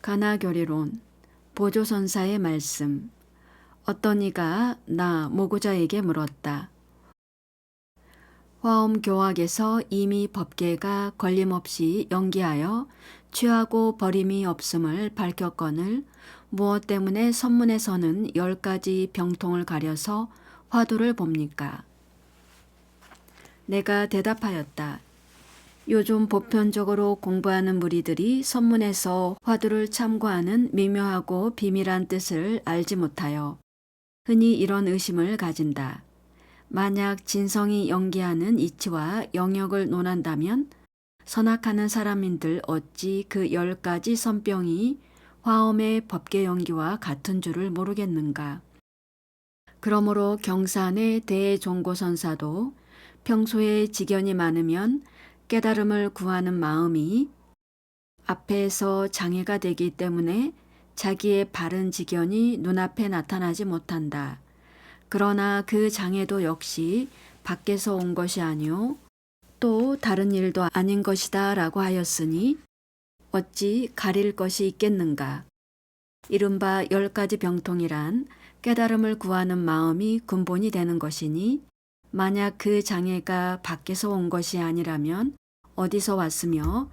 가나교리론 보조선사의 말씀. 어떤 이가 나 모고자에게 물었다. 화엄교학에서 이미 법계가 걸림없이 연기하여 취하고 버림이 없음을 밝혔거늘 무엇 때문에 선문에서는 10가지 병통을 가려서 화두를 봅니까? 내가 대답하였다. 요즘 보편적으로 공부하는 무리들이 선문에서 화두를 참고하는 미묘하고 비밀한 뜻을 알지 못하여 흔히 이런 의심을 가진다. 만약 진성이 연기하는 이치와 영역을 논한다면 선악하는 사람인들 어찌 그 10가지 선병이 화엄의 법계 연기와 같은 줄을 모르겠는가. 그러므로 경산의 대종고선사도 평소에 지견이 많으면 깨달음을 구하는 마음이 앞에서 장애가 되기 때문에 자기의 바른 지견이 눈앞에 나타나지 못한다. 그러나 그 장애도 역시 밖에서 온 것이 아니오 또 다른 일도 아닌 것이다 라고 하였으니 어찌 가릴 것이 있겠는가. 이른바 10가지 병통이란 깨달음을 구하는 마음이 근본이 되는 것이니 만약 그 장애가 밖에서 온 것이 아니라면 어디서 왔으며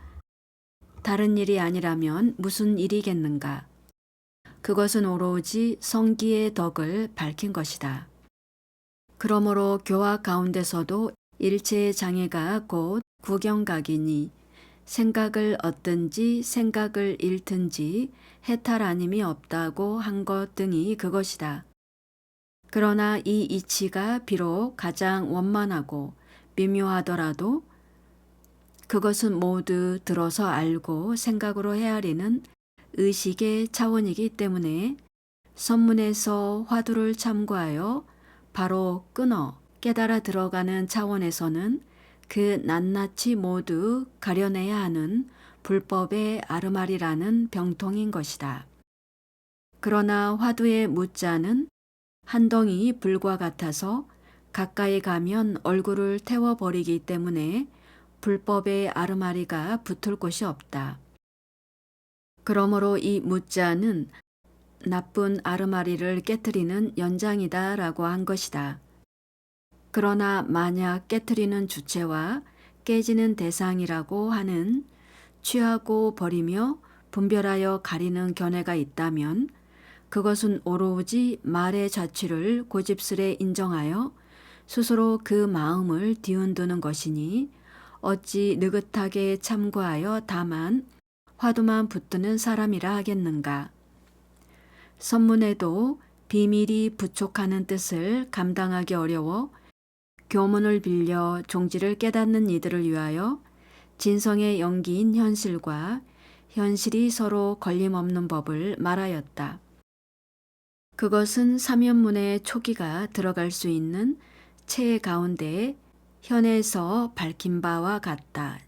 다른 일이 아니라면 무슨 일이겠는가. 그것은 오로지 성기의 덕을 밝힌 것이다. 그러므로 교학 가운데서도 일체의 장애가 곧 구경각이니 생각을 얻든지 생각을 잃든지 해탈 아님이 없다고 한 것 등이 그것이다. 그러나 이 이치가 비록 가장 원만하고 미묘하더라도 그것은 모두 들어서 알고 생각으로 헤아리는 의식의 차원이기 때문에 선문에서 화두를 참고하여 바로 끊어 깨달아 들어가는 차원에서는 그 낱낱이 모두 가려내야 하는 불법의 아르마리라는 병통인 것이다. 그러나 화두의 무자는 한 덩이 불과 같아서 가까이 가면 얼굴을 태워버리기 때문에 불법의 아르마리가 붙을 곳이 없다. 그러므로 이 무자는 나쁜 아르마리를 깨트리는 연장이다 라고 한 것이다. 그러나 만약 깨트리는 주체와 깨지는 대상이라고 하는 취하고 버리며 분별하여 가리는 견해가 있다면 그것은 오로지 말의 자취를 고집스레 인정하여 스스로 그 마음을 뒤흔드는 것이니 어찌 느긋하게 참고하여 다만 화두만 붙드는 사람이라 하겠는가. 선문에도 비밀이 부족하는 뜻을 감당하기 어려워 교문을 빌려 종지를 깨닫는 이들을 위하여 진성의 연기인 현실과 현실이 서로 걸림없는 법을 말하였다. 그것은 삼연문의 초기가 들어갈 수 있는 체 가운데 현에서 밝힌 바와 같다.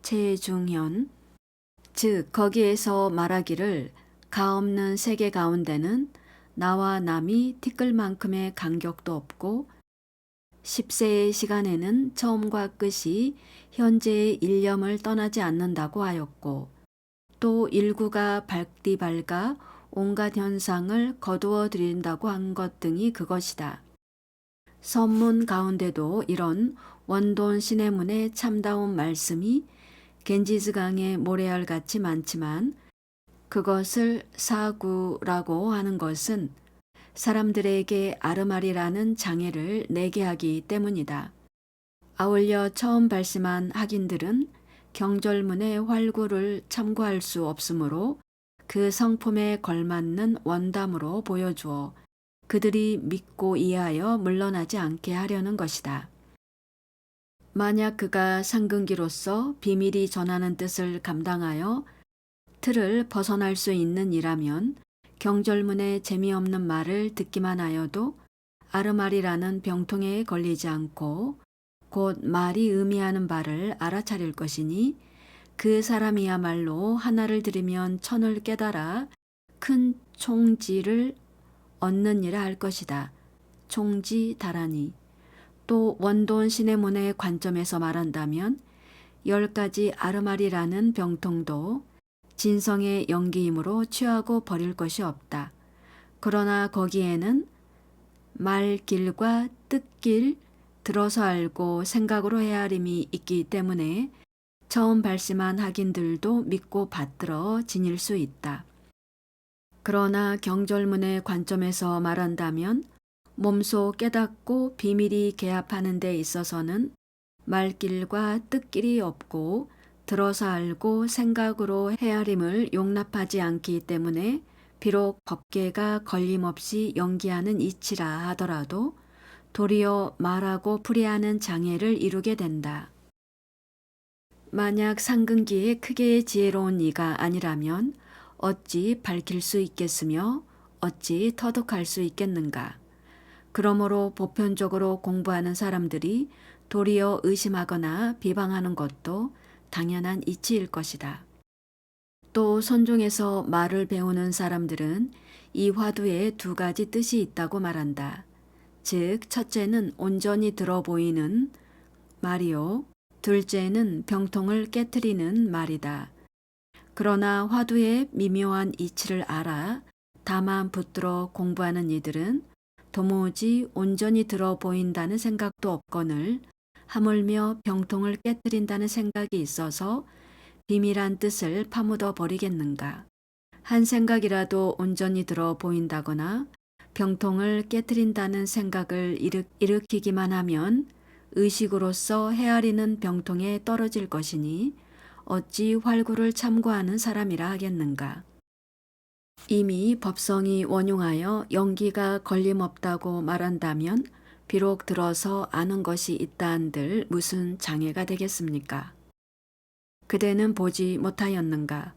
체중현. 즉 거기에서 말하기를 가없는 세계 가운데는 나와 남이 티끌만큼의 간격도 없고 10세의 시간에는 처음과 끝이 현재의 일념을 떠나지 않는다고 하였고 또 일구가 밝디 밝아 온갖 현상을 거두어 들인다고 한 것 등이 그것이다. 선문 가운데도 이런 원돈 시내문의 참다운 말씀이 겐지스강의 모래알같이 많지만 그것을 사구라고 하는 것은 사람들에게 아르마리라는 장애를 내게 하기 때문이다. 아울러 처음 발심한 학인들은 경절문의 활구를 참고할 수 없으므로 그 성품에 걸맞는 원담으로 보여주어 그들이 믿고 이해하여 물러나지 않게 하려는 것이다. 만약 그가 상근기로서 비밀이 전하는 뜻을 감당하여 틀을 벗어날 수 있는 이라면 경절문의 재미없는 말을 듣기만 하여도 아르마리라는 병통에 걸리지 않고 곧 말이 의미하는 바를 알아차릴 것이니 그 사람이야말로 하나를 들으면 천을 깨달아 큰 총지를 얻는 이라 할 것이다. 총지다라니. 또 원돈 시내문의 관점에서 말한다면 10가지 아르마리라는 병통도 진성의 연기이므로 취하고 버릴 것이 없다. 그러나 거기에는 말길과 뜻길, 들어서 알고 생각으로 헤아림이 있기 때문에 처음 발심한 학인들도 믿고 받들어 지닐 수 있다. 그러나 경절문의 관점에서 말한다면 몸소 깨닫고 비밀이 개합하는 데 있어서는 말길과 뜻길이 없고 들어서 알고 생각으로 헤아림을 용납하지 않기 때문에 비록 법계가 걸림없이 연기하는 이치라 하더라도 도리어 말하고 풀이하는 장애를 이루게 된다. 만약 상근기에 크게 지혜로운 이가 아니라면 어찌 밝힐 수 있겠으며 어찌 터득할 수 있겠는가. 그러므로 보편적으로 공부하는 사람들이 도리어 의심하거나 비방하는 것도 당연한 이치일 것이다. 또 선종에서 말을 배우는 사람들은 이 화두에 두 가지 뜻이 있다고 말한다. 즉, 첫째는 온전히 들어 보이는 말이요. 둘째는 병통을 깨트리는 말이다. 그러나 화두의 미묘한 이치를 알아 다만 붙들어 공부하는 이들은 도무지 온전히 들어 보인다는 생각도 없거늘 하물며 병통을 깨뜨린다는 생각이 있어서 비밀한 뜻을 파묻어 버리겠는가. 한 생각이라도 온전히 들어 보인다거나 병통을 깨뜨린다는 생각을 일으키기만 하면 의식으로서 헤아리는 병통에 떨어질 것이니 어찌 활구를 참고하는 사람이라 하겠는가. 이미 법성이 원용하여 연기가 걸림없다고 말한다면 비록 들어서 아는 것이 있다 한들 무슨 장애가 되겠습니까? 그대는 보지 못하였는가?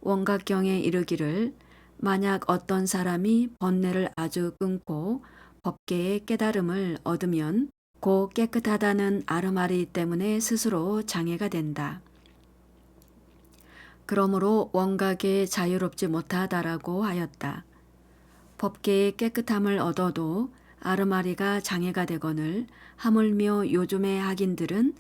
원각경에 이르기를 만약 어떤 사람이 번뇌를 아주 끊고 법계의 깨달음을 얻으면 곧 깨끗하다는 아르마리 때문에 스스로 장애가 된다. 그러므로 원각에 자유롭지 못하다라고 하였다. 법계의 깨끗함을 얻어도 아르마리가 장애가 되거늘 하물며 요즘의 학인들은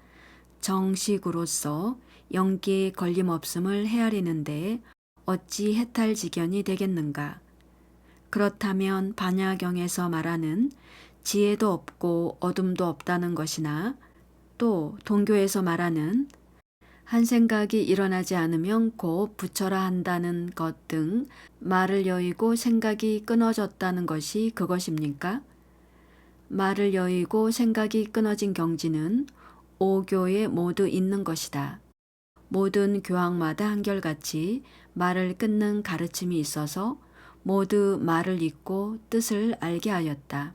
정식으로서 연기에 걸림없음을 헤아리는데 어찌 해탈지견이 되겠는가. 그렇다면 반야경에서 말하는 지혜도 없고 어둠도 없다는 것이나 또 동교에서 말하는 한 생각이 일어나지 않으면 곧 부처라 한다는 것 등 말을 여의고 생각이 끊어졌다는 것이 그것입니까? 말을 여의고 생각이 끊어진 경지는 오교에 모두 있는 것이다. 모든 교학마다 한결같이 말을 끊는 가르침이 있어서 모두 말을 잇고 뜻을 알게 하였다.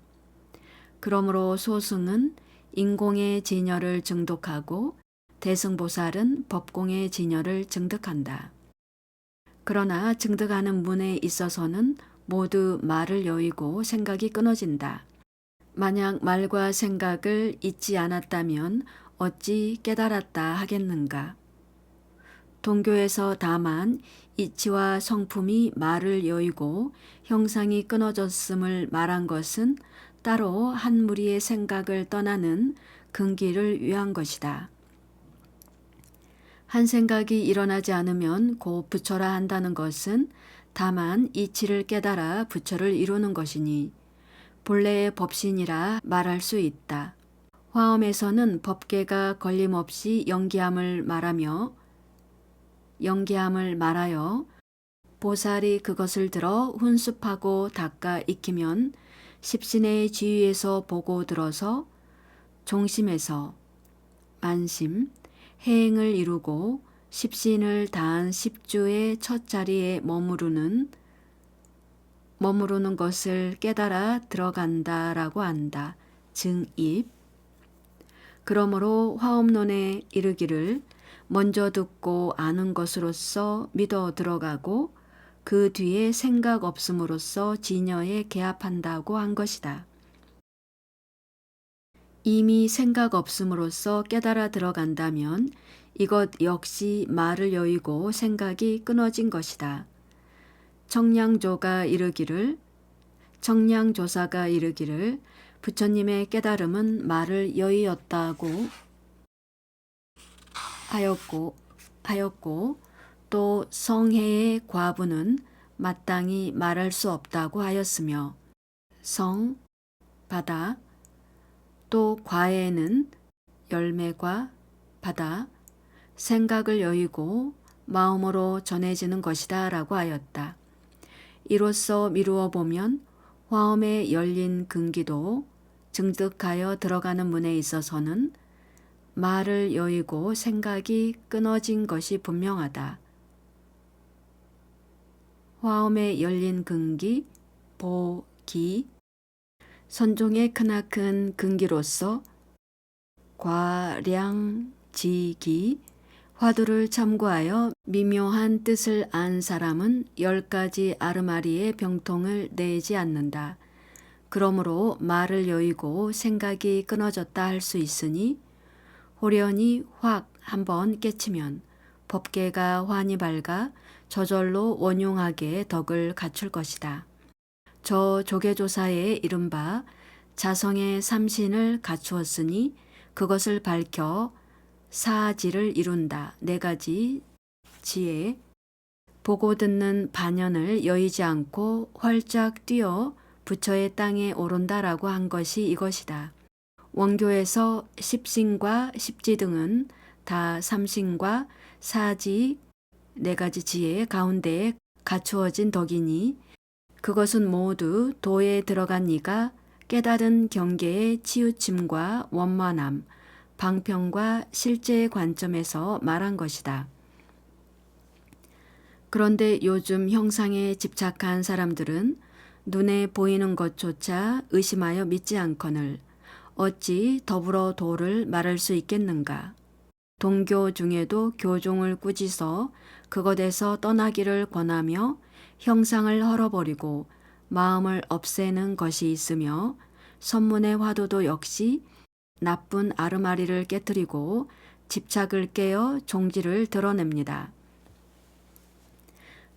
그러므로 소승은 인공의 진여를 증독하고 대승보살은 법공의 진여를 증득한다. 그러나 증득하는 문에 있어서는 모두 말을 여의고 생각이 끊어진다. 만약 말과 생각을 잊지 않았다면 어찌 깨달았다 하겠는가. 동교에서 다만 이치와 성품이 말을 여의고 형상이 끊어졌음을 말한 것은 따로 한 무리의 생각을 떠나는 근기를 위한 것이다. 한 생각이 일어나지 않으면 곧 부처라 한다는 것은 다만 이치를 깨달아 부처를 이루는 것이니 본래의 법신이라 말할 수 있다. 화엄에서는 법계가 걸림없이 연기함을 말하여 보살이 그것을 들어 훈습하고 닦아 익히면 십신의 지위에서 보고 들어서 종심에서 만심, 해행을 이루고 십신을 다한 십주의 첫 자리에 머무르는 것을 깨달아 들어간다라고 한다. 증입. 그러므로 화엄론에 이르기를 먼저 듣고 아는 것으로서 믿어 들어가고 그 뒤에 생각 없음으로써 진여에 개합한다고 한 것이다. 이미 생각 없음으로써 깨달아 들어간다면 이것 역시 말을 여의고 생각이 끊어진 것이다. 청량조사가 이르기를 부처님의 깨달음은 말을 여의었다고 하였고 또 성해의 과부는 마땅히 말할 수 없다고 하였으며 성, 바다, 또 과에는 열매과 바다, 생각을 여의고 마음으로 전해지는 것이다 라고 하였다. 이로써 미루어 보면 화엄에 열린 근기도 증득하여 들어가는 문에 있어서는 말을 여의고 생각이 끊어진 것이 분명하다. 화엄에 열린 근기, 보기, 선종의 크나큰 근기로서 과량지기, 화두를 참고하여 미묘한 뜻을 안 사람은 10가지 아르마리의 병통을 내지 않는다. 그러므로 말을 여의고 생각이 끊어졌다 할 수 있으니 호련히 확 한번 깨치면 법계가 환히 밝아 저절로 원용하게 덕을 갖출 것이다. 저 조계조사에 이른바 자성의 삼신을 갖추었으니 그것을 밝혀 사지를 이룬다. 4가지 지혜, 보고 듣는 반연을 여의지 않고 활짝 뛰어 부처의 땅에 오른다라고 한 것이 이것이다. 원교에서 십신과 십지 등은 다 삼신과 사지 4가지 지혜 가운데에 갖추어진 덕이니 그것은 모두 도에 들어간 이가 깨달은 경계의 치우침과 원만함, 방편과 실제의 관점에서 말한 것이다. 그런데 요즘 형상에 집착한 사람들은 눈에 보이는 것조차 의심하여 믿지 않거늘 어찌 더불어 도를 말할 수 있겠는가. 동교 중에도 교종을 꾸짖어 그것에서 떠나기를 권하며 형상을 헐어버리고 마음을 없애는 것이 있으며 선문의 화두도 역시 나쁜 아르마리를 깨뜨리고 집착을 깨어 종지를 드러냅니다.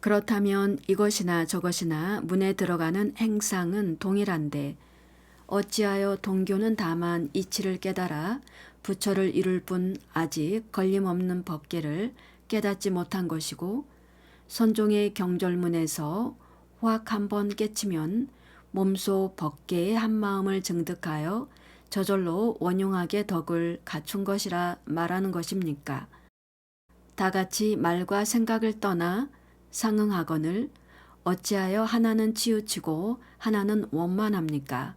그렇다면 이것이나 저것이나 문에 들어가는 행상은 동일한데 어찌하여 동교는 다만 이치를 깨달아 부처를 이룰 뿐 아직 걸림없는 법계를 깨닫지 못한 것이고 선종의 경절문에서 확 한번 깨치면 몸소 법계의 한마음을 증득하여 저절로 원용하게 덕을 갖춘 것이라 말하는 것입니까? 다같이 말과 생각을 떠나 상응하거늘 어찌하여 하나는 치우치고 하나는 원만합니까?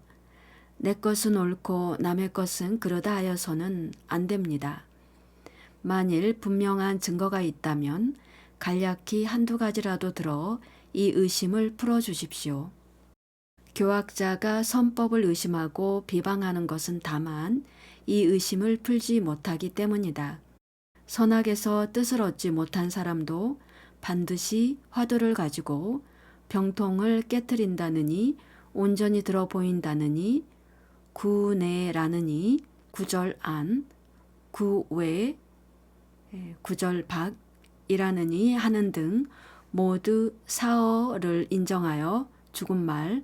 내 것은 옳고 남의 것은 그러다 하여서는 안 됩니다. 만일 분명한 증거가 있다면 간략히 1-2가지라도 들어 이 의심을 풀어주십시오. 교학자가 선법을 의심하고 비방하는 것은 다만 이 의심을 풀지 못하기 때문이다. 선악에서 뜻을 얻지 못한 사람도 반드시 화두를 가지고 병통을 깨트린다느니 온전히 들어 보인다느니 구내라느니 구절안, 구외, 구절박이라느니 하는 등 모두 사어를 인정하여 죽은말,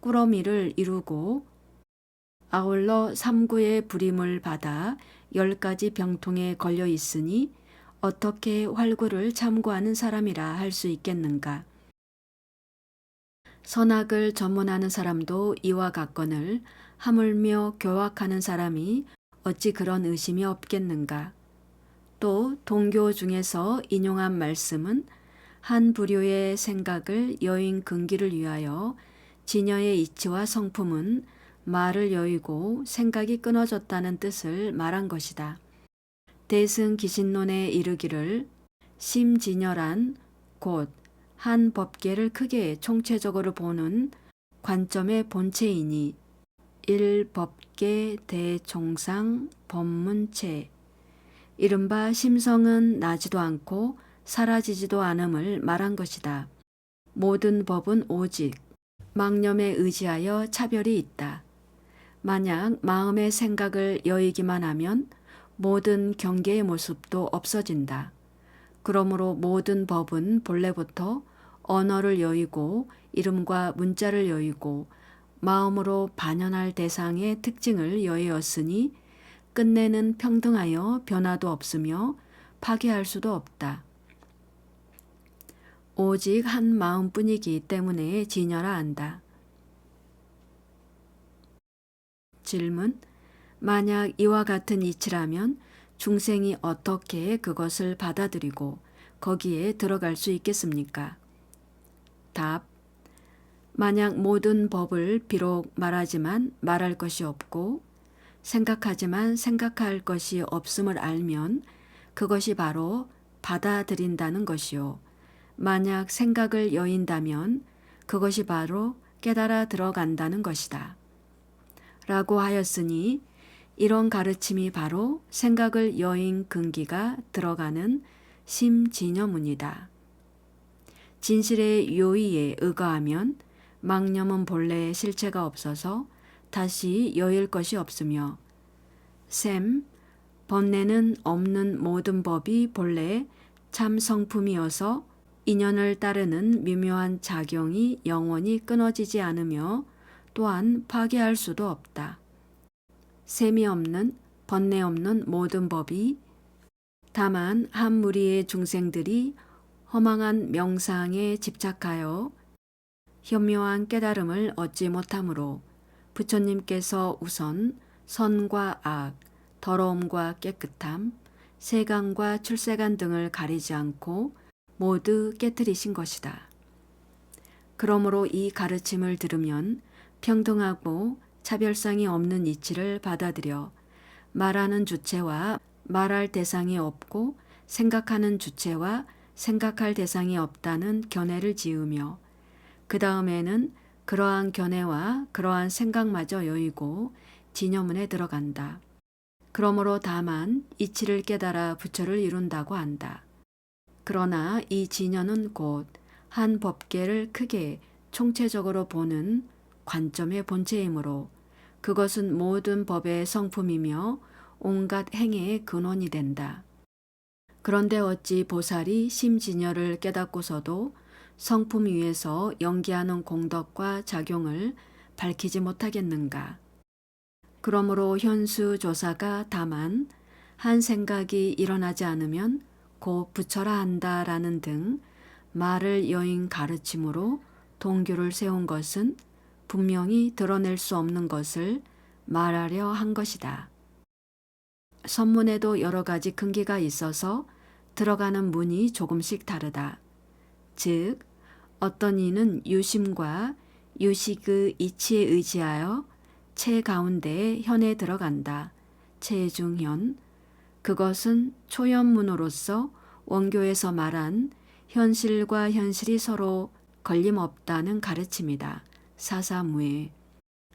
꾸러미를 이루고 아울러 삼구의 불임을 받아 10가지 병통에 걸려 있으니 어떻게 활구를 참고하는 사람이라 할 수 있겠는가. 선악을 전문하는 사람도 이와 같거늘 하물며 교학하는 사람이 어찌 그런 의심이 없겠는가. 또 동교 중에서 인용한 말씀은 한 부류의 생각을 여인 근기를 위하여 진여의 이치와 성품은 말을 여의고 생각이 끊어졌다는 뜻을 말한 것이다. 대승기신론에 이르기를 심진여란 곧 한 법계를 크게 총체적으로 보는 관점의 본체이니 일법계 대총상 법문체 이른바 심성은 나지도 않고 사라지지도 않음을 말한 것이다. 모든 법은 오직 망념에 의지하여 차별이 있다. 만약 마음의 생각을 여의기만 하면 모든 경계의 모습도 없어진다. 그러므로 모든 법은 본래부터 언어를 여의고 이름과 문자를 여의고 마음으로 반연할 대상의 특징을 여의었으니 끝내는 평등하여 변화도 없으며 파괴할 수도 없다. 오직 한 마음뿐이기 때문에 진여라 한다. 질문. 만약 이와 같은 이치라면 중생이 어떻게 그것을 받아들이고 거기에 들어갈 수 있겠습니까? 답. 만약 모든 법을 비록 말하지만 말할 것이 없고 생각하지만 생각할 것이 없음을 알면 그것이 바로 받아들인다는 것이요. 만약 생각을 여인다면 그것이 바로 깨달아 들어간다는 것이다. 라고 하였으니 이런 가르침이 바로 생각을 여인 근기가 들어가는 심진여문이다. 진실의 요의에 의거하면 망념은 본래 실체가 없어서 다시 여일 것이 없으며 셈, 번뇌는 없는 모든 법이 본래 참 성품이어서 인연을 따르는 미묘한 작용이 영원히 끊어지지 않으며 또한 파괴할 수도 없다. 셈이 없는, 번뇌 없는 모든 법이 다만 한 무리의 중생들이 허망한 명상에 집착하여 현묘한 깨달음을 얻지 못하므로 부처님께서 우선 선과 악, 더러움과 깨끗함, 세간과 출세간 등을 가리지 않고 모두 깨뜨리신 것이다. 그러므로 이 가르침을 들으면 평등하고 차별성이 없는 이치를 받아들여 말하는 주체와 말할 대상이 없고 생각하는 주체와 생각할 대상이 없다는 견해를 지으며 그 다음에는 그러한 견해와 그러한 생각마저 여의고 진여문에 들어간다. 그러므로 다만 이치를 깨달아 부처를 이룬다고 한다. 그러나 이 진여는 곧 한 법계를 크게 총체적으로 보는 관점의 본체이므로 그것은 모든 법의 성품이며 온갖 행위의 근원이 된다. 그런데 어찌 보살이 심진여를 깨닫고서도 성품 위에서 연기하는 공덕과 작용을 밝히지 못하겠는가? 그러므로 현수조사가 다만 한 생각이 일어나지 않으면 곧 부처라 한다라는 등 말을 여인 가르침으로 동교를 세운 것은 분명히 드러낼 수 없는 것을 말하려 한 것이다. 선문에도 여러 가지 근기가 있어서 들어가는 문이 조금씩 다르다. 즉 어떤 이는 유심과 유식의 이치에 의지하여 체 가운데 현에 들어간다. 체중현. 그것은 초현문으로서 원교에서 말한 현실과 현실이 서로 걸림없다는 가르침이다. 사사무에.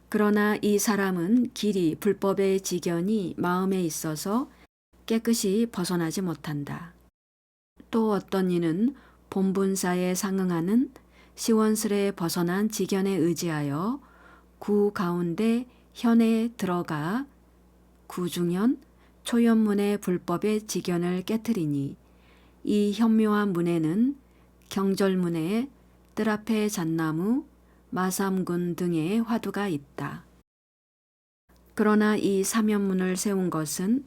그러나 이 사람은 길이 불법의 지견이 마음에 있어서 깨끗이 벗어나지 못한다. 또 어떤 이는 본분사에 상응하는 시원스레 벗어난 지견에 의지하여 구 가운데 현에 들어가 구중현 초현문의 불법의 지견을 깨트리니 이 현묘한 문에는 경절문에 뜰 앞에 잣나무, 마삼군 등의 화두가 있다. 그러나 이 사면문을 세운 것은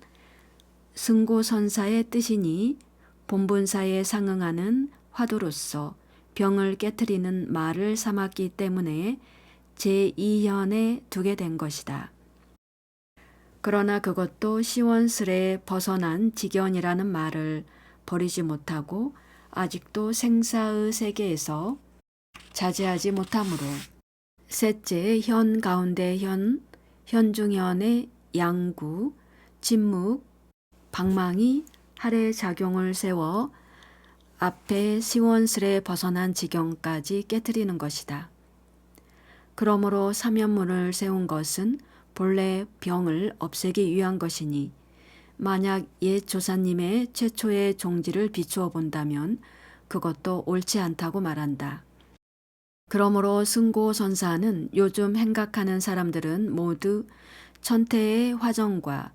승고선사의 뜻이니 본분사에 상응하는 화두로서 병을 깨트리는 말을 삼았기 때문에 제2현에 두게 된 것이다. 그러나 그것도 시원스레 벗어난 지견이라는 말을 버리지 못하고 아직도 생사의 세계에서 자제하지 못하므로 셋째 현 가운데 현, 현중현의 양구, 진묵, 방망이, 할의 작용을 세워 앞에 시원스레 벗어난 지경까지 깨트리는 것이다. 그러므로 사면문을 세운 것은 본래 병을 없애기 위한 것이니 만약 옛 조사님의 최초의 종지를 비추어 본다면 그것도 옳지 않다고 말한다. 그러므로 승고선사는 요즘 행각하는 사람들은 모두 천태의 화정과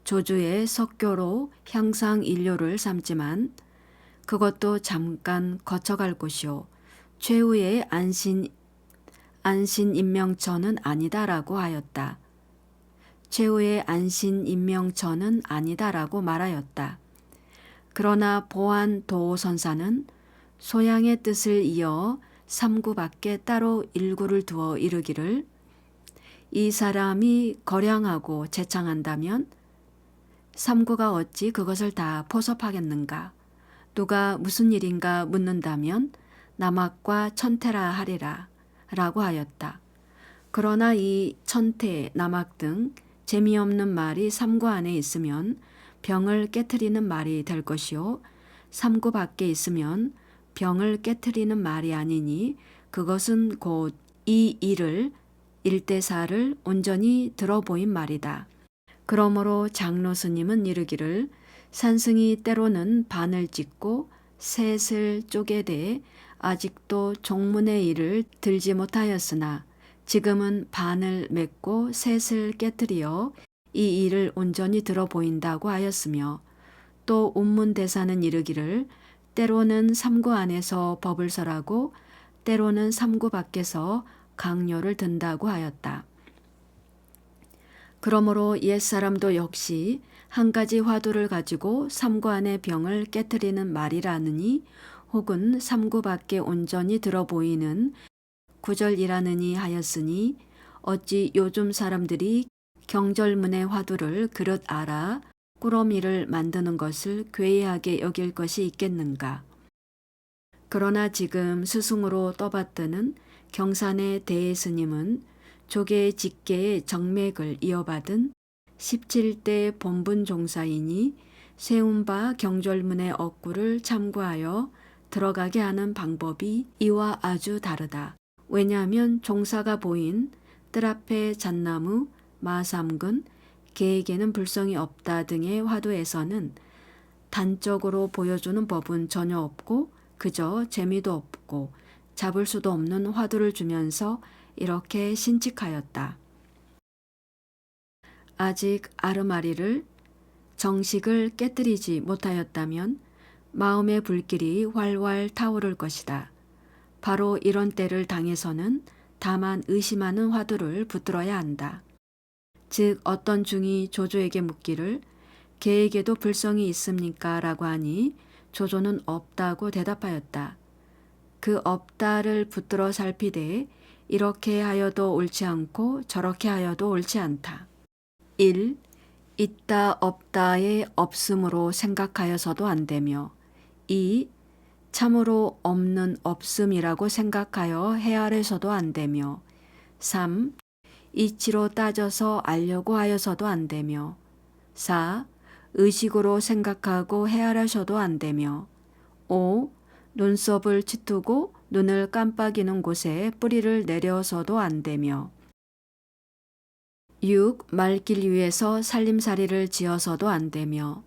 조주의 석교로 향상인료를 삼지만 그것도 잠깐 거쳐갈 곳이요 최후의 안신인명처는 아니다라고 하였다. 최후의 안신인명처는 아니다라고 말하였다. 그러나 보안 도선사는 소양의 뜻을 이어 삼구 밖에 따로 일구를 두어 이르기를 이 사람이 거량하고 재창한다면 삼구가 어찌 그것을 다 포섭하겠는가. 누가 무슨 일인가 묻는다면 남학과 천태라 하리라 라고 하였다. 그러나 이 천태, 남학 등 재미없는 말이 삼구 안에 있으면 병을 깨트리는 말이 될 것이요. 삼구 밖에 있으면 병을 깨트리는 말이 아니니 그것은 곧 이 일을 일대사를 온전히 들어보인 말이다. 그러므로 장로 스님은 이르기를 산승이 때로는 반을 찢고 셋을 쪼개되 아직도 종문의 일을 들지 못하였으나 지금은 반을 맺고 셋을 깨뜨리어 이 일을 온전히 들어보인다고 하였으며 또 운문대사는 이르기를 때로는 삼구 안에서 법을 설하고 때로는 삼구 밖에서 강요를 든다고 하였다. 그러므로 옛사람도 역시 한 가지 화두를 가지고 삼구 안의 병을 깨트리는 말이라느니 혹은 삼구 밖에 온전히 들어보이는 구절이라느니 하였으니 어찌 요즘 사람들이 경절문의 화두를 그릇 알아 꾸러미를 만드는 것을 괴이하게 여길 것이 있겠는가. 그러나 지금 스승으로 떠받드는 경산의 대스님은 조계 직계의 정맥을 이어받은 17대 본분 종사이니 세운 바 경절문의 억구를 참고하여 들어가게 하는 방법이 이와 아주 다르다. 왜냐하면 종사가 보인 뜰 앞에 잣나무, 마삼근, 개에게는 불성이 없다 등의 화두에서는 단적으로 보여주는 법은 전혀 없고 그저 재미도 없고 잡을 수도 없는 화두를 주면서 이렇게 신칙하였다. 아직 아르마리를 정식을 깨뜨리지 못하였다면 마음의 불길이 활활 타오를 것이다. 바로 이런 때를 당해서는 다만 의심하는 화두를 붙들어야 한다. 즉 어떤 중이 조조에게 묻기를 개에게도 불성이 있습니까? 라고 하니 조조는 없다고 대답하였다. 그 없다를 붙들어 살피되 이렇게 하여도 옳지 않고 저렇게 하여도 옳지 않다. 1. 있다 없다의 없음으로 생각하여서도 안 되며 2. 참으로 없는 없음이라고 생각하여 헤아려서도 안 되며 3. 이치로 따져서 알려고 하여서도 안 되며 4. 의식으로 생각하고 헤아려서도 안 되며 5. 눈썹을 치투고 눈을 깜빡이는 곳에 뿌리를 내려서도 안 되며 6. 말길 위에서 살림살이를 지어서도 안 되며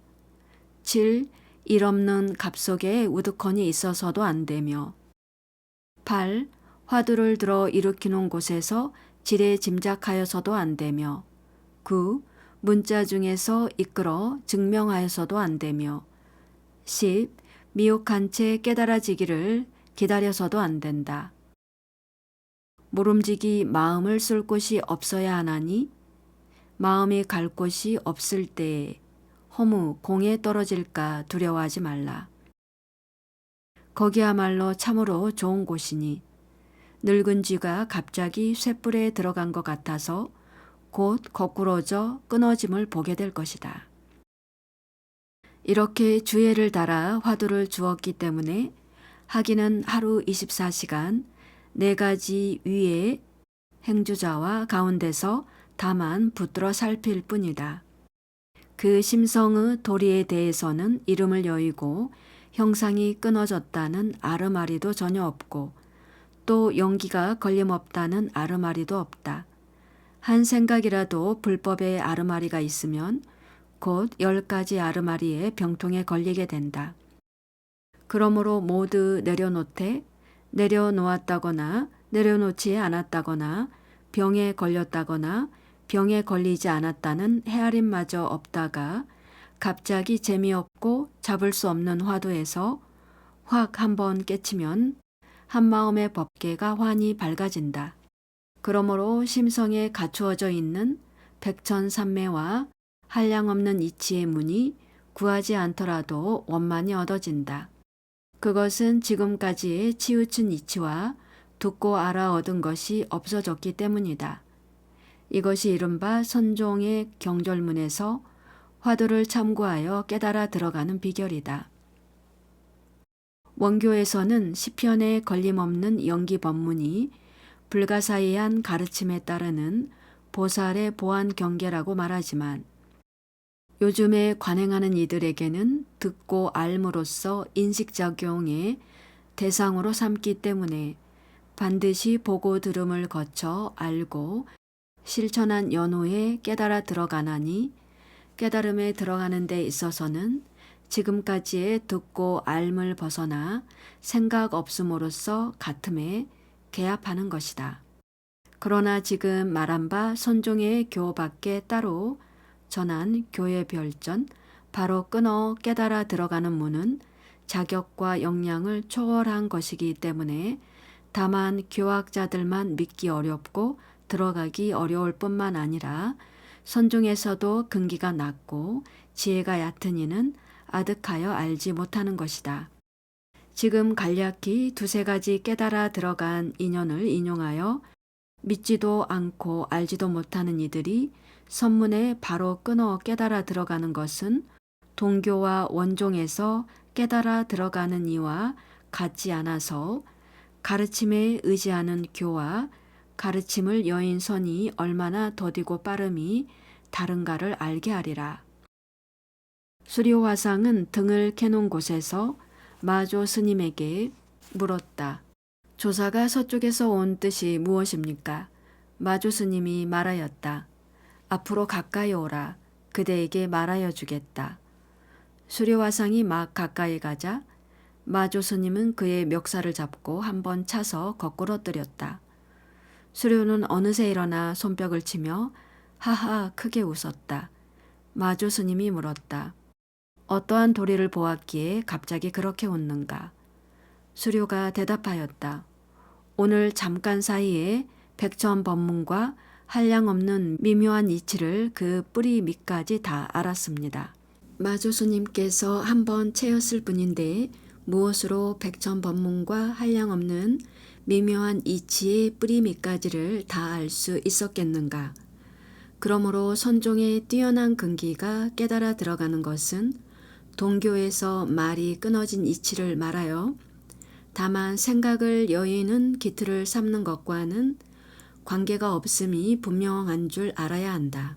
7. 일 없는 갑 속에 우두커니 있어서도 안 되며 8. 화두를 들어 일으키는 곳에서 지레 짐작하여서도 안 되며 9. 문자 중에서 이끌어 증명하여서도 안 되며 10. 미혹한 채 깨달아지기를 기다려서도 안 된다. 모름지기 마음을 쓸 곳이 없어야 하나니 마음이 갈 곳이 없을 때에 허무 공에 떨어질까 두려워하지 말라. 거기야말로 참으로 좋은 곳이니 늙은 쥐가 갑자기 쇳불에 들어간 것 같아서 곧 거꾸러져 끊어짐을 보게 될 것이다. 이렇게 주예를 달아 화두를 주었기 때문에 하기는 하루 24시간 4가지 위의 행주자와 가운데서 다만 붙들어 살필 뿐이다. 그 심성의 도리에 대해서는 이름을 여의고 형상이 끊어졌다는 아르마리도 전혀 없고 또 연기가 걸림없다는 아르마리도 없다. 한 생각이라도 불법의 아르마리가 있으면 곧 10가지 아르마리의 병통에 걸리게 된다. 그러므로 모두 내려놓되 내려놓았다거나 내려놓지 않았다거나 병에 걸렸다거나 병에 걸리지 않았다는 헤아림마저 없다가 갑자기 재미없고 잡을 수 없는 화두에서 확 한번 깨치면 한마음의 법계가 환히 밝아진다. 그러므로 심성에 갖추어져 있는 백천삼매와 한량없는 이치의 문이 구하지 않더라도 원만히 얻어진다. 그것은 지금까지의 치우친 이치와 듣고 알아 얻은 것이 없어졌기 때문이다. 이것이 이른바 선종의 경절문에서 화두를 참고하여 깨달아 들어가는 비결이다. 원교에서는 시편에 걸림없는 영기 법문이 불가사의한 가르침에 따르는 보살의 보안 경계라고 말하지만 요즘에 관행하는 이들에게는 듣고 알므로써 인식작용의 대상으로 삼기 때문에 반드시 보고 들음을 거쳐 알고 실천한 연후에 깨달아 들어가나니 깨달음에 들어가는 데 있어서는 지금까지의 듣고 알물 벗어나 생각 없음으로써 같음에 개합하는 것이다. 그러나 지금 말한 바 선종의 교밖에 따로 전한 교의 별전, 바로 끊어 깨달아 들어가는 문은 자격과 역량을 초월한 것이기 때문에 다만 교학자들만 믿기 어렵고 들어가기 어려울 뿐만 아니라 선종에서도 근기가 낮고 지혜가 얕은 이는 아득하여 알지 못하는 것이다. 지금 간략히 두세 가지 깨달아 들어간 인연을 인용하여 믿지도 않고 알지도 못하는 이들이 선문에 바로 끊어 깨달아 들어가는 것은 동교와 원종에서 깨달아 들어가는 이와 같지 않아서 가르침에 의지하는 교와 가르침을 여인 선이 얼마나 더디고 빠름이 다른가를 알게 하리라. 수료화상은 등을 캐놓은 곳에서 마조 스님에게 물었다. 조사가 서쪽에서 온 뜻이 무엇입니까? 마조 스님이 말하였다. 앞으로 가까이 오라. 그대에게 말하여 주겠다. 수료화상이 막 가까이 가자 마조 스님은 그의 멱살을 잡고 한번 차서 거꾸러뜨렸다. 수료는 어느새 일어나 손뼉을 치며 하하 크게 웃었다. 마조 스님이 물었다. 어떠한 도리를 보았기에 갑자기 그렇게 웃는가? 수료가 대답하였다. 오늘 잠깐 사이에 백천법문과 한량없는 미묘한 이치를 그 뿌리 밑까지 다 알았습니다. 마조 스님께서 한번 채였을 뿐인데 무엇으로 백천법문과 한량없는 미묘한 이치의 뿌리 밑까지를 다 알 수 있었겠는가? 그러므로 선종의 뛰어난 근기가 깨달아 들어가는 것은 동교에서 말이 끊어진 이치를 말하여 다만 생각을 여의는 기틀을 삼는 것과는 관계가 없음이 분명한 줄 알아야 한다.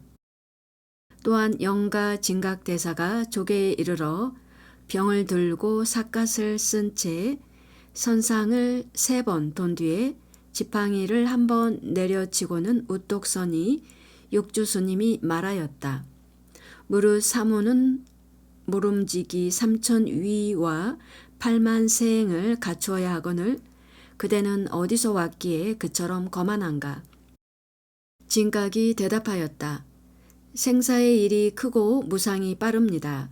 또한 영가 진각대사가 조계에 이르러 병을 들고 삿갓을 쓴 채 선상을 3번 돈 뒤에 지팡이를 한 번 내려치고는 우뚝서니 육주스님이 말하였다. 무릇 사무는 모름지기 3,000위와 8만 세행을 갖추어야 하거늘 그대는 어디서 왔기에 그처럼 거만한가? 진각이 대답하였다. 생사의 일이 크고 무상이 빠릅니다.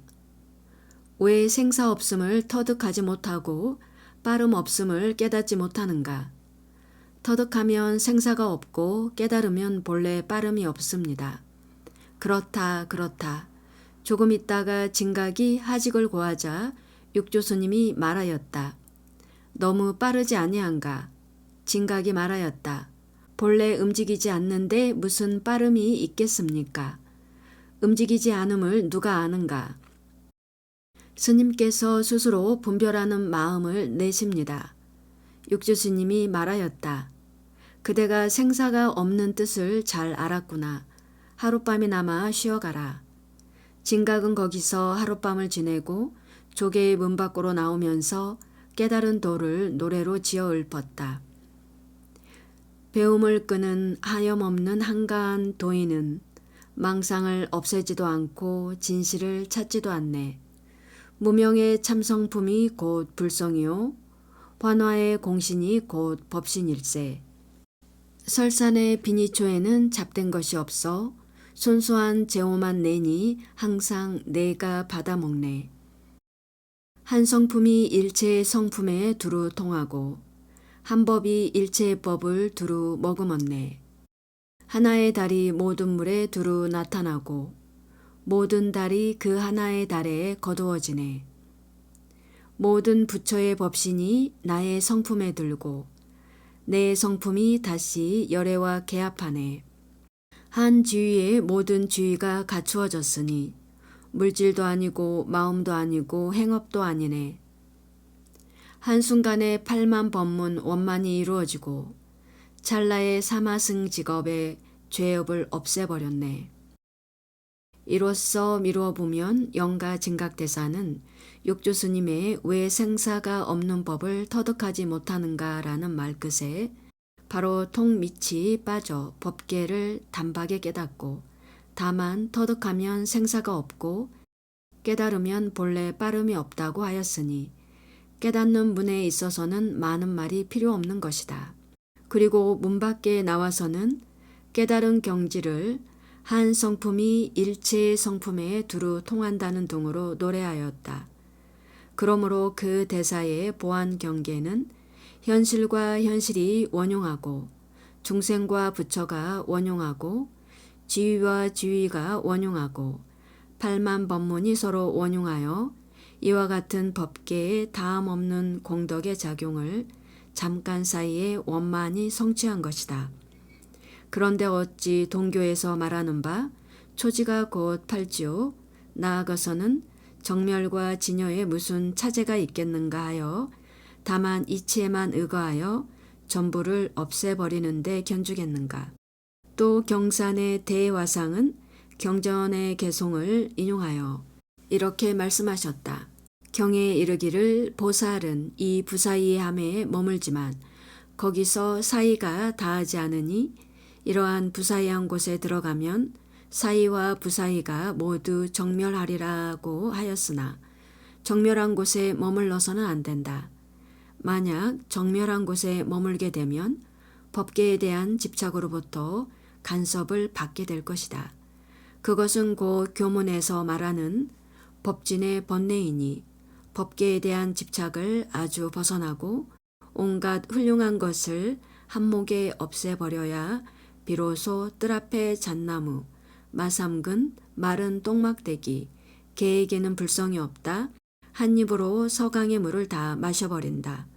왜 생사 없음을 터득하지 못하고 빠름 없음을 깨닫지 못하는가? 터득하면 생사가 없고 깨달으면 본래 빠름이 없습니다. 그렇다. 조금 있다가 진각이 하직을 고하자 육조스님이 말하였다. 너무 빠르지 아니한가? 진각이 말하였다. 본래 움직이지 않는데 무슨 빠름이 있겠습니까? 움직이지 않음을 누가 아는가? 스님께서 스스로 분별하는 마음을 내십니다. 육주스님이 말하였다. 그대가 생사가 없는 뜻을 잘 알았구나. 하룻밤이나마 쉬어가라. 진각은 거기서 하룻밤을 지내고 조계의 문 밖으로 나오면서 깨달은 도를 노래로 지어 읊었다. 배움을 끄는 하염없는 한가한 도인은 망상을 없애지도 않고 진실을 찾지도 않네. 무명의 참성품이 곧 불성이요 환화의 공신이 곧 법신일세. 설산의 비니초에는 잡된 것이 없어 순수한 제호만 내니 항상 내가 받아먹네. 한 성품이 일체의 성품에 두루 통하고 한 법이 일체의 법을 두루 머금었네. 하나의 달이 모든 물에 두루 나타나고 모든 달이 그 하나의 달에 거두어지네. 모든 부처의 법신이 나의 성품에 들고 내 성품이 다시 열애와 개합하네. 한 지위에 모든 지위가 갖추어졌으니 물질도 아니고 마음도 아니고 행업도 아니네. 한순간에 8만 법문 원만이 이루어지고 찰나의 사마승 직업의 죄업을 없애버렸네. 이로써 미루어 보면 영가 진각대사는 육조 스님의 왜 생사가 없는 법을 터득하지 못하는가 라는 말끝에 바로 통 밑이 빠져 법계를 단박에 깨닫고 다만 터득하면 생사가 없고 깨달으면 본래 빠름이 없다고 하였으니 깨닫는 문에 있어서는 많은 말이 필요 없는 것이다. 그리고 문 밖에 나와서는 깨달은 경지를 한 성품이 일체의 성품에 두루 통한다는 등으로 노래하였다. 그러므로 그 대사의 보안 경계는 현실과 현실이 원용하고 중생과 부처가 원용하고 지위와 지위가 원용하고 8만 법문이 서로 원용하여 이와 같은 법계의 다음 없는 공덕의 작용을 잠깐 사이에 원만히 성취한 것이다. 그런데 어찌 동교에서 말하는 바 초지가 곧 팔지요. 나아가서는 정멸과 진여에 무슨 차제가 있겠는가 하여 다만 이치에만 의거하여 전부를 없애버리는 데 견주겠는가. 또 경산의 대화상은 경전의 개송을 인용하여 이렇게 말씀하셨다. 경에 이르기를 보살은 이 부사이의 함에 머물지만 거기서 사이가 다하지 않으니 이러한 부사이한 곳에 들어가면 사이와 부사이가 모두 정멸하리라고 하였으나 정멸한 곳에 머물러서는 안 된다. 만약 정멸한 곳에 머물게 되면 법계에 대한 집착으로부터 간섭을 받게 될 것이다. 그것은 곧 교문에서 말하는 법진의 번뇌이니 법계에 대한 집착을 아주 벗어나고 온갖 훌륭한 것을 한목에 없애버려야 비로소 뜰 앞에 잣나무, 마삼근, 마른 똥막대기, 개에게는 불성이 없다. 한 입으로 서강의 물을 다 마셔버린다.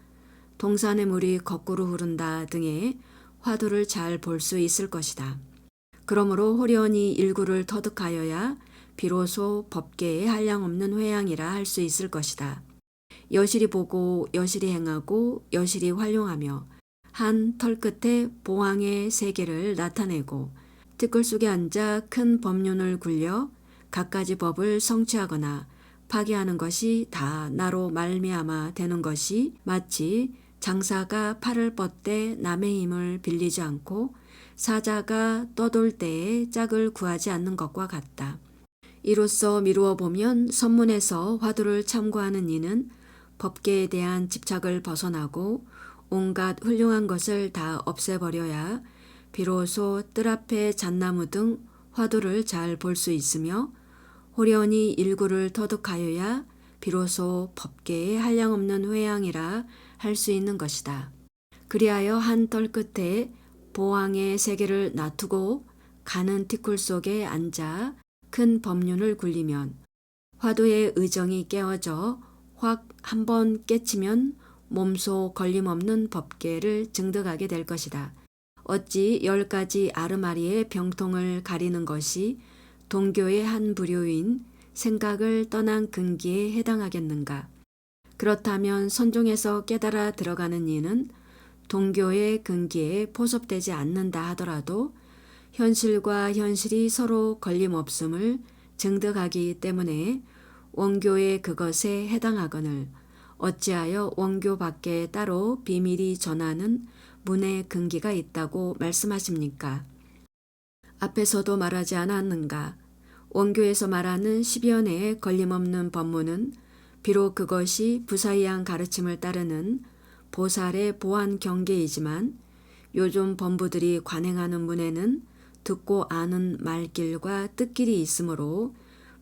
동산의 물이 거꾸로 흐른다 등의 화두를 잘 볼 수 있을 것이다. 그러므로 호련히 일구를 터득하여야 비로소 법계에 한량없는 회양이라 할 수 있을 것이다. 여실히 보고 여실히 행하고 여실히 활용하며 한 털끝에 보항의 세계를 나타내고 티끌 속에 앉아 큰 법륜을 굴려 갖가지 법을 성취하거나 파기하는 것이 다 나로 말미암아 되는 것이 마치 장사가 팔을 뻗되 남의 힘을 빌리지 않고 사자가 떠돌 때에 짝을 구하지 않는 것과 같다. 이로써 미루어 보면 선문에서 화두를 참고하는 이는 법계에 대한 집착을 벗어나고 온갖 훌륭한 것을 다 없애버려야 비로소 뜰 앞에 잣나무 등 화두를 잘 볼 수 있으며 호련히 일구를 터득하여야 비로소 법계에 한량없는 회양이라 할 수 있는 것이다. 그리하여 한 털 끝에 보항의 세계를 놔두고 가는 티끌 속에 앉아 큰 법륜을 굴리면 화두의 의정이 깨어져 확 한 번 깨치면 몸소 걸림없는 법계를 증득하게 될 것이다. 어찌 10가지 아르마리의 병통을 가리는 것이 동교의 한 부류인 생각을 떠난 근기에 해당하겠는가. 그렇다면 선종에서 깨달아 들어가는 이는 동교의 근기에 포섭되지 않는다 하더라도 현실과 현실이 서로 걸림없음을 증득하기 때문에 원교의 그것에 해당하거늘 어찌하여 원교 밖에 따로 비밀이 전하는 문의 근기가 있다고 말씀하십니까? 앞에서도 말하지 않았는가? 원교에서 말하는 10여 내의 걸림없는 법문은 비록 그것이 부사이한 가르침을 따르는 보살의 보안 경계이지만 요즘 범부들이 관행하는 문에는 듣고 아는 말길과 뜻길이 있으므로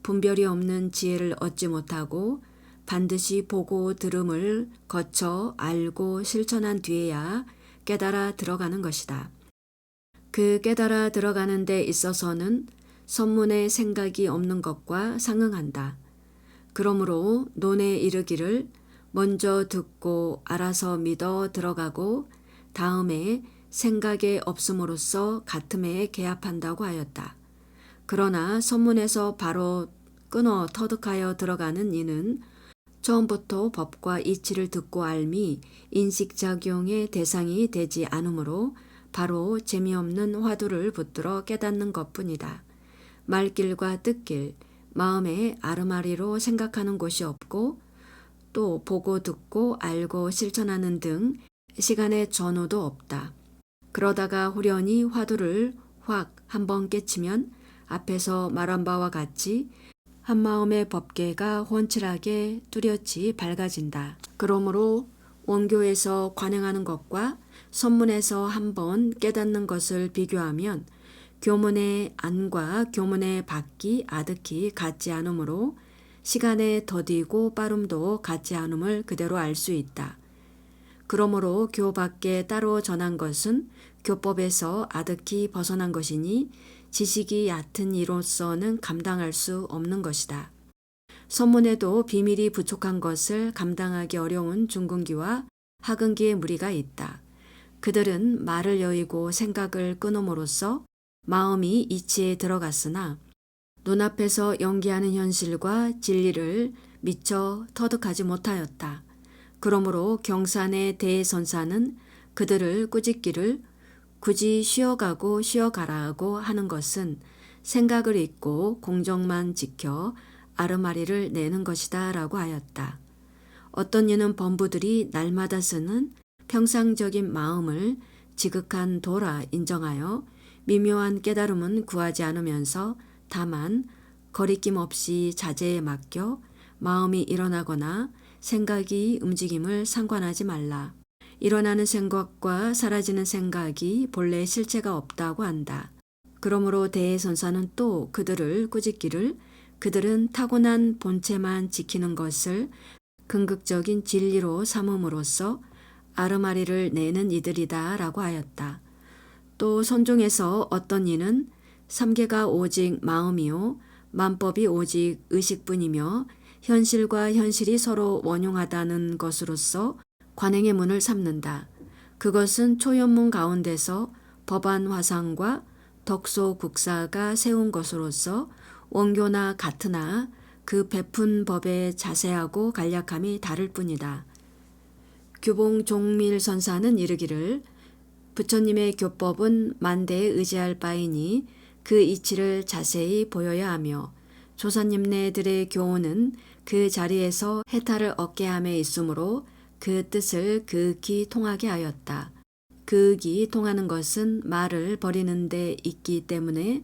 분별이 없는 지혜를 얻지 못하고 반드시 보고 들음을 거쳐 알고 실천한 뒤에야 깨달아 들어가는 것이다. 그 깨달아 들어가는 데 있어서는 선문의 생각이 없는 것과 상응한다. 그러므로 논에 이르기를 먼저 듣고 알아서 믿어 들어가고 다음에 생각에 없음으로써 같음에 개합한다고 하였다. 그러나 선문에서 바로 끊어 터득하여 들어가는 이는 처음부터 법과 이치를 듣고 알미 인식작용의 대상이 되지 않으므로 바로 재미없는 화두를 붙들어 깨닫는 것뿐이다. 말길과 뜻길, 마음의 아르마리로 생각하는 곳이 없고 또 보고 듣고 알고 실천하는 등 시간의 전후도 없다. 그러다가 후련히 화두를 확 한번 깨치면 앞에서 말한 바와 같이 한마음의 법계가 훤칠하게 뚜렷이 밝아진다. 그러므로 원교에서 관행하는 것과 선문에서 한번 깨닫는 것을 비교하면 교문의 안과 교문의 밖이 아득히 같지 않으므로 시간의 더디고 빠름도 같지 않음을 그대로 알 수 있다. 그러므로 교 밖에 따로 전한 것은 교법에서 아득히 벗어난 것이니 지식이 얕은 이로서는 감당할 수 없는 것이다. 선문에도 비밀이 부족한 것을 감당하기 어려운 중근기와 하근기의 무리가 있다. 그들은 말을 여의고 생각을 끊음으로써 마음이 이치에 들어갔으나 눈앞에서 연기하는 현실과 진리를 미처 터득하지 못하였다. 그러므로 경산의 대선사는 그들을 꾸짖기를 굳이 쉬어가고 쉬어가라고 하는 것은 생각을 잊고 공정만 지켜 아르마리를 내는 것이다 라고 하였다. 어떤 이는 범부들이 날마다 쓰는 평상적인 마음을 지극한 도라 인정하여 미묘한 깨달음은 구하지 않으면서 다만 거리낌 없이 자제에 맡겨 마음이 일어나거나 생각이 움직임을 상관하지 말라. 일어나는 생각과 사라지는 생각이 본래 실체가 없다고 한다. 그러므로 대선사는 또 그들을 꾸짖기를 그들은 타고난 본체만 지키는 것을 근극적인 진리로 삼음으로써 아르마리를 내는 이들이다 라고 하였다. 또 선종에서 어떤 이는 삼계가 오직 마음이요 만법이 오직 의식뿐이며 현실과 현실이 서로 원용하다는 것으로서 관행의 문을 삼는다. 그것은 초연문 가운데서 법안 화상과 덕소 국사가 세운 것으로서 원교나 같으나 그 베푼 법의 자세하고 간략함이 다를 뿐이다. 규봉 종밀선사는 이르기를 부처님의 교법은 만대에 의지할 바이니 그 이치를 자세히 보여야 하며 조사님네들의 교훈은 그 자리에서 해탈을 얻게 함에 있으므로 그 뜻을 극히 통하게 하였다. 극이 통하는 것은 말을 버리는 데 있기 때문에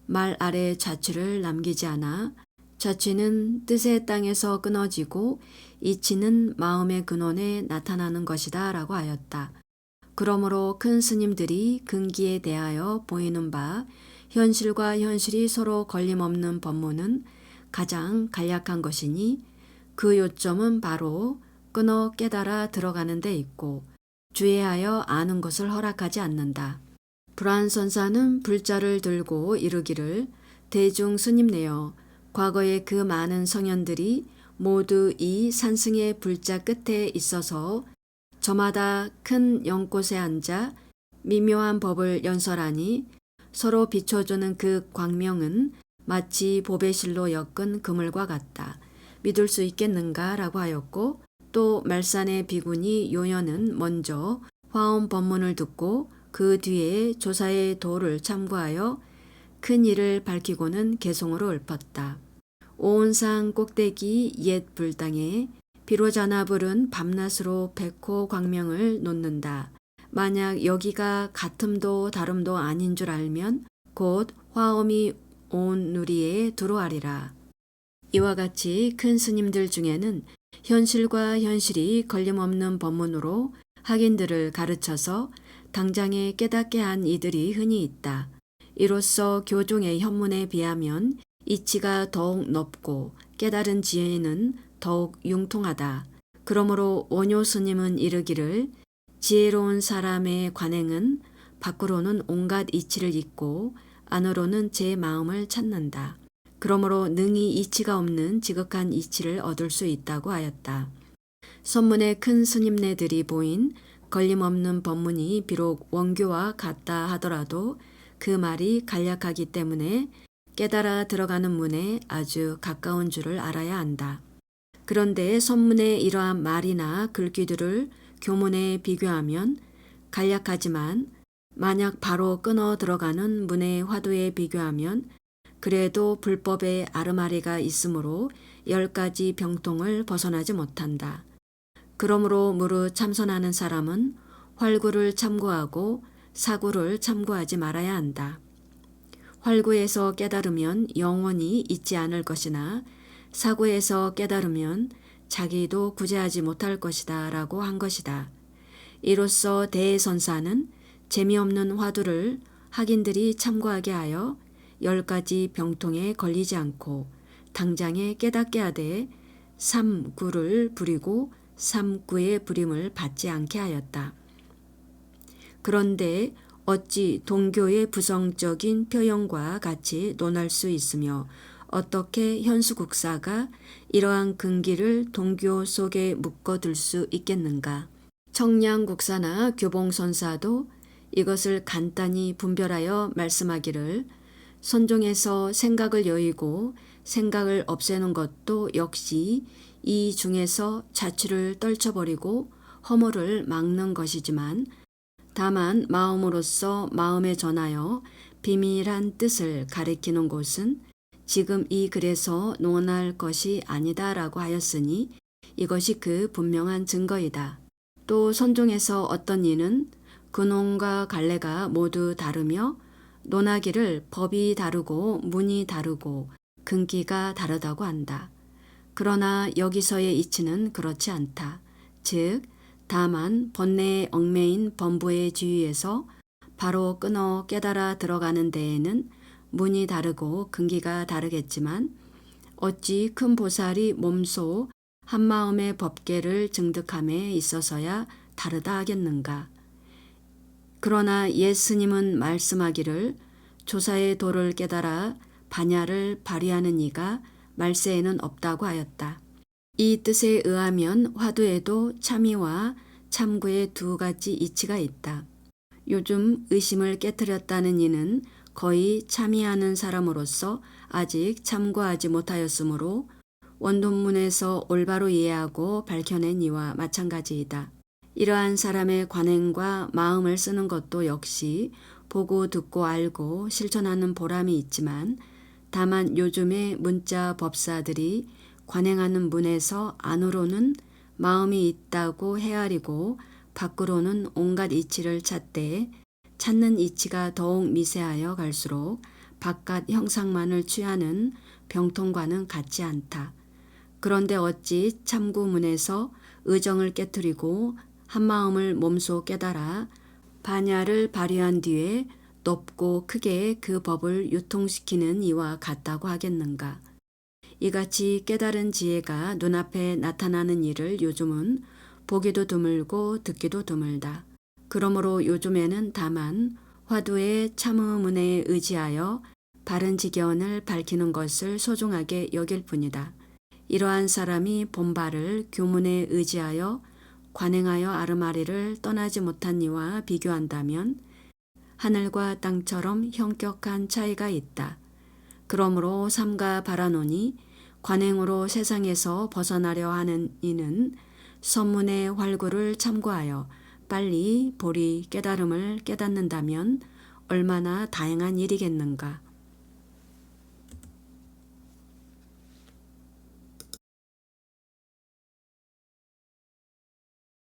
말 아래 좌취를 남기지 않아 좌취는 뜻의 땅에서 끊어지고 이치는 마음의 근원에 나타나는 것이다 라고 하였다. 그러므로 큰 스님들이 근기에 대하여 보이는 바 현실과 현실이 서로 걸림없는 법문은 가장 간략한 것이니 그 요점은 바로 끊어 깨달아 들어가는 데 있고 주의하여 아는 것을 허락하지 않는다. 불안선사는 불자를 들고 이르기를 대중 스님네여 과거에 그 많은 성현들이 모두 이 산승의 불자 끝에 있어서 저마다 큰 연꽃에 앉아 미묘한 법을 연설하니 서로 비춰주는 그 광명은 마치 보배실로 엮은 그물과 같다. 믿을 수 있겠는가? 라고 하였고 또 말산의 비구니 요연은 먼저 화엄 법문을 듣고 그 뒤에 조사의 도를 참고하여 큰 일을 밝히고는 개송으로 읊었다. 오온산 꼭대기 옛 불당에 비로자나 불은 밤낮으로 백호 광명을 놓는다. 만약 여기가 같음도 다름도 아닌 줄 알면 곧 화엄이 온 누리에 두루하리라. 이와 같이 큰 스님들 중에는 현실과 현실이 걸림없는 법문으로 학인들을 가르쳐서 당장에 깨닫게 한 이들이 흔히 있다. 이로써 교종의 현문에 비하면 이치가 더욱 높고 깨달은 지혜는 더욱 융통하다. 그러므로 원효 스님은 이르기를 지혜로운 사람의 관행은 밖으로는 온갖 이치를 잊고 안으로는 제 마음을 찾는다. 그러므로 능히 이치가 없는 지극한 이치를 얻을 수 있다고 하였다. 선문의 큰 스님네들이 보인 걸림없는 법문이 비록 원교와 같다 하더라도 그 말이 간략하기 때문에 깨달아 들어가는 문에 아주 가까운 줄을 알아야 한다. 그런데 선문의 이러한 말이나 글귀들을 교문에 비교하면 간략하지만 만약 바로 끊어 들어가는 문의 화두에 비교하면 그래도 불법의 아르마리가 있으므로 10가지 병통을 벗어나지 못한다. 그러므로 무릇 참선하는 사람은 활구를 참고하고 사구를 참고하지 말아야 한다. 활구에서 깨달으면 영원히 잊지 않을 것이나 사구에서 깨달으면 자기도 구제하지 못할 것이다 라고 한 것이다. 이로써 대선사는 재미없는 화두를 학인들이 참고하게 하여 10가지 병통에 걸리지 않고 당장에 깨닫게 하되 삼구를 부리고 삼구의 부림을 받지 않게 하였다. 그런데 어찌 동교의 부성적인 표현과 같이 논할 수 있으며 어떻게 현수국사가 이러한 근기를 동교 속에 묶어둘 수 있겠는가? 청량국사나 교봉선사도 이것을 간단히 분별하여 말씀하기를 선종에서 생각을 여의고 생각을 없애는 것도 역시 이 중에서 자취를 떨쳐버리고 허물을 막는 것이지만 다만 마음으로서 마음에 전하여 비밀한 뜻을 가리키는 곳은 지금 이 글에서 논할 것이 아니다라고 하였으니 이것이 그 분명한 증거이다. 또 선종에서 어떤 이는 근원과 갈래가 모두 다르며 논하기를 법이 다르고 문이 다르고 근기가 다르다고 한다. 그러나 여기서의 이치는 그렇지 않다. 즉 다만 번뇌에 얽매인 범부의 지위에서 바로 끊어 깨달아 들어가는 데에는 문이 다르고 근기가 다르겠지만 어찌 큰 보살이 몸소 한마음의 법계를 증득함에 있어서야 다르다 하겠는가. 그러나 옛 스님은 말씀하기를 조사의 도를 깨달아 반야를 발휘하는 이가 말세에는 없다고 하였다. 이 뜻에 의하면 화두에도 참의와 참구의 2가지 이치가 있다. 요즘 의심을 깨뜨렸다는 이는 거의 참의하는 사람으로서 아직 참고하지 못하였으므로 원론문에서 올바로 이해하고 밝혀낸 이와 마찬가지이다. 이러한 사람의 관행과 마음을 쓰는 것도 역시 보고 듣고 알고 실천하는 보람이 있지만 다만 요즘의 문자 법사들이 관행하는 문에서 안으로는 마음이 있다고 헤아리고 밖으로는 온갖 이치를 찾되 찾는 이치가 더욱 미세하여 갈수록 바깥 형상만을 취하는 병통과는 같지 않다. 그런데 어찌 참구문에서 의정을 깨뜨리고 한마음을 몸소 깨달아 반야를 발휘한 뒤에 높고 크게 그 법을 유통시키는 이와 같다고 하겠는가. 이같이 깨달은 지혜가 눈앞에 나타나는 일을 요즘은 보기도 드물고 듣기도 드물다. 그러므로 요즘에는 다만 화두의 참의문에 의지하여 바른 지견을 밝히는 것을 소중하게 여길 뿐이다. 이러한 사람이 본발을 교문에 의지하여 관행하여 아르마리를 떠나지 못한 이와 비교한다면 하늘과 땅처럼 현격한 차이가 있다. 그러므로 삼가 바라노니 관행으로 세상에서 벗어나려 하는 이는 선문의 활구를 참고하여 빨리 보리 깨달음을 깨닫는다면 얼마나 다행한 일이겠는가.